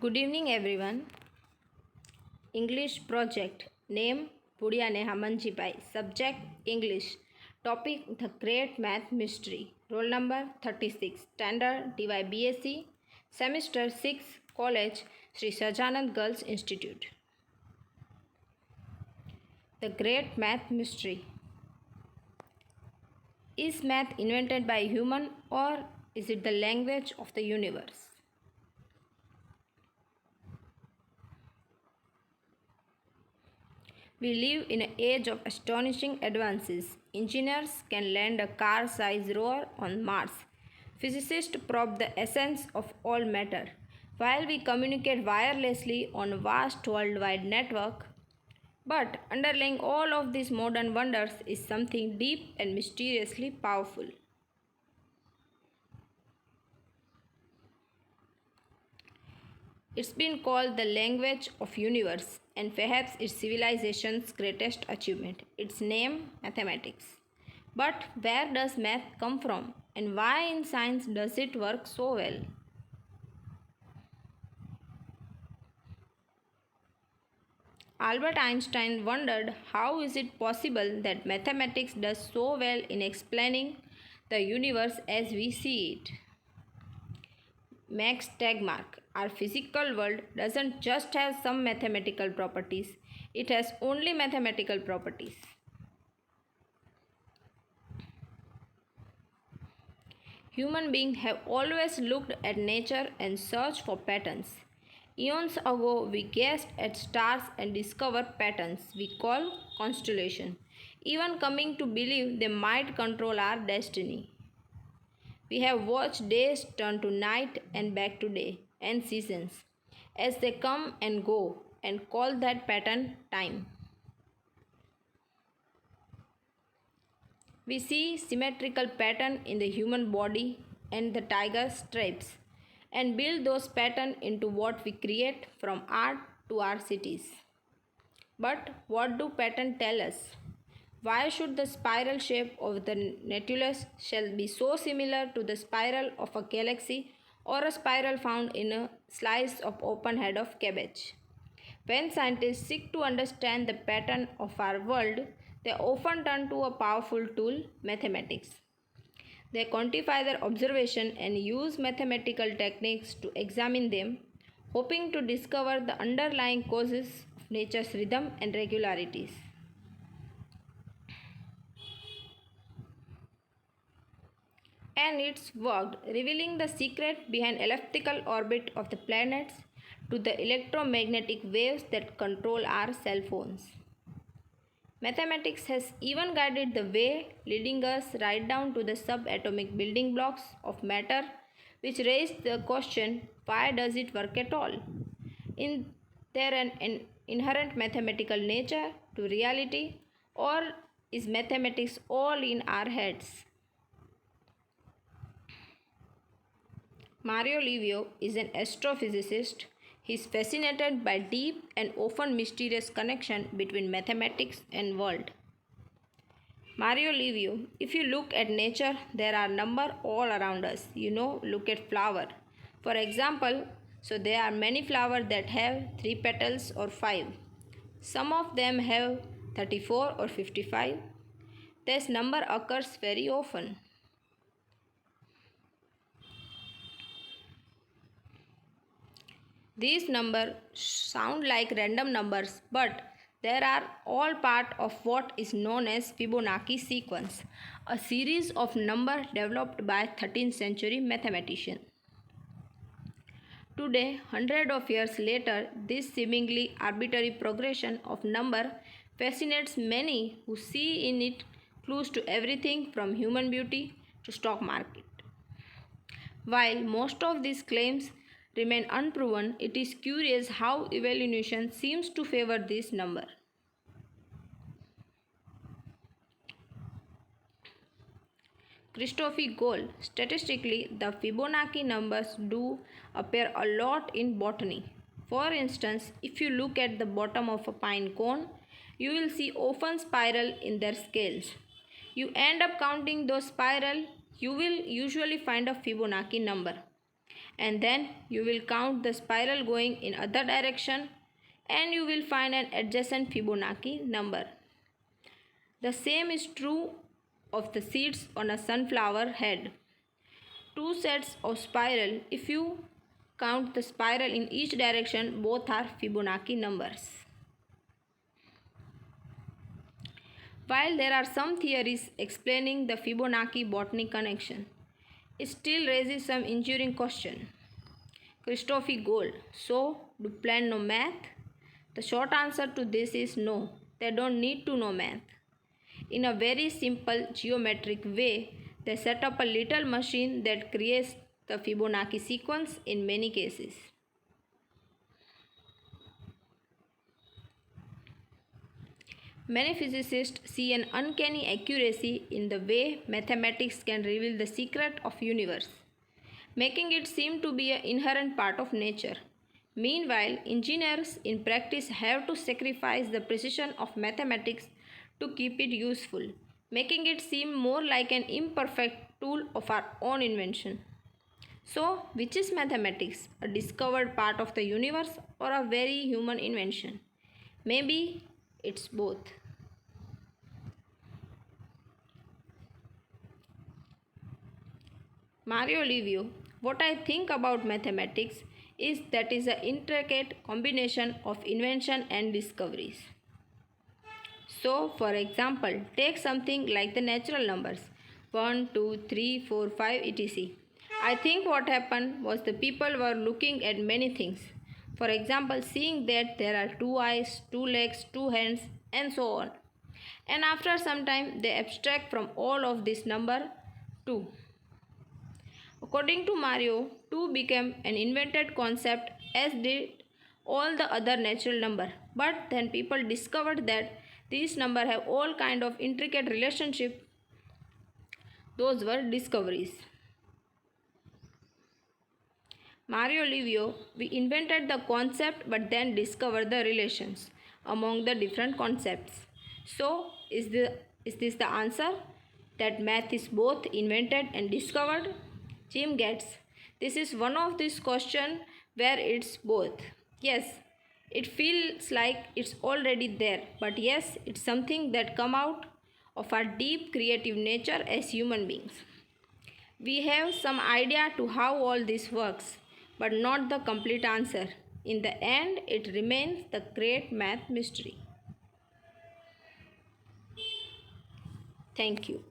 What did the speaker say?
Good evening, everyone. English project name Pudiya Neha Manjibai. Subject English. Topic The Great Math Mystery. Roll number 36. Standard DY BSc. Semester 6. College Sri Sajanand Girls Institute. The Great Math Mystery. Is math invented by a human or is it the language of the universe? We live in an age of astonishing advances. Engineers can land a car-sized rover on Mars. Physicists probe the essence of all matter. While we communicate wirelessly on a vast worldwide network, but underlying all of these modern wonders is something deep and mysteriously powerful. It's been called the language of universe and perhaps it's civilization's greatest achievement. Its name, mathematics. But where does math come from and why in science does it work so well? Albert Einstein wondered how is it possible that mathematics does so well in explaining the universe as we see it. Max Tegmark, our physical world doesn't just have some mathematical properties, it has only mathematical properties. Human beings have always looked at nature and searched for patterns. Eons ago, we gazed at stars and discovered patterns we call constellation, even coming to believe they might control our destiny. We have watched days turn to night and back to day, and seasons, as they come and go, and call that pattern time. We see symmetrical pattern in the human body and the tiger stripes, and build those patterns into what we create from art to our cities. But what do patterns tell us? Why should the spiral shape of the Nautilus shell be so similar to the spiral of a galaxy or a spiral found in a slice of open head of cabbage? When scientists seek to understand the pattern of our world, they often turn to a powerful tool, mathematics. They quantify their observation and use mathematical techniques to examine them, hoping to discover the underlying causes of nature's rhythm and regularities. And it's worked, revealing the secret behind elliptical orbit of the planets to the electromagnetic waves that control our cell phones. Mathematics has even guided the way, leading us right down to the subatomic building blocks of matter, which raised the question, why does it work at all? Is there an inherent mathematical nature to reality, or is mathematics all in our heads? Mario Livio is an astrophysicist. He is fascinated by deep and often mysterious connection between mathematics and world. Mario Livio, if you look at nature, there are number all around us. Look at flower. For example, so there are many flowers that have 3 petals or 5. Some of them have 34 or 55. This number occurs very often. These numbers sound like random numbers, but they are all part of what is known as Fibonacci sequence, a series of numbers developed by 13th century mathematician. Today, hundreds of years later, this seemingly arbitrary progression of number fascinates many who see in it clues to everything from human beauty to stock market. While most of these claims remain unproven, it is curious how evolution seems to favor this number. Christophe Gold. Statistically, the Fibonacci numbers do appear a lot in botany. For instance, if you look at the bottom of a pine cone, you will see often spiral in their scales. You end up counting those spiral, you will usually find a Fibonacci number. and then you will count the spiral going in other direction and you will find an adjacent Fibonacci number. The same is true of the seeds on a sunflower head. Two sets of spiral, if you count the spiral in each direction, both are Fibonacci numbers. While there are some theories explaining the Fibonacci-Botany connection, it still raises some enduring question. Christophe Gold, so do plants know math? The short answer to this is no, they don't need to know math. In a very simple geometric way, they set up a little machine that creates the Fibonacci sequence in many cases. Many physicists see an uncanny accuracy in the way mathematics can reveal the secret of universe, making it seem to be an inherent part of nature. Meanwhile, engineers in practice have to sacrifice the precision of mathematics to keep it useful, making it seem more like an imperfect tool of our own invention. So, which is mathematics? A discovered part of the universe or a very human invention? Maybe it's both. Mario Livio, what I think about mathematics is that is an intricate combination of invention and discoveries. So, for example, take something like the natural numbers 1, 2, 3, 4, 5, etc. I think what happened was the people were looking at many things. For example, seeing that there are two eyes, two legs, two hands, and so on. And after some time, they abstract from all of this number 2. According to Mario, 2 became an invented concept as did all the other natural number. But then people discovered that these numbers have all kind of intricate relationship. Those were discoveries. Mario Livio, we invented the concept but then discovered the relations among the different concepts. So, is this the answer? That math is both invented and discovered? Jim Gates, this is one of these questions where it's both. Yes, it feels like it's already there, but yes, it's something that come out of our deep creative nature as human beings. We have some idea to how all this works, but not the complete answer. In the end, it remains the great math mystery. Thank you.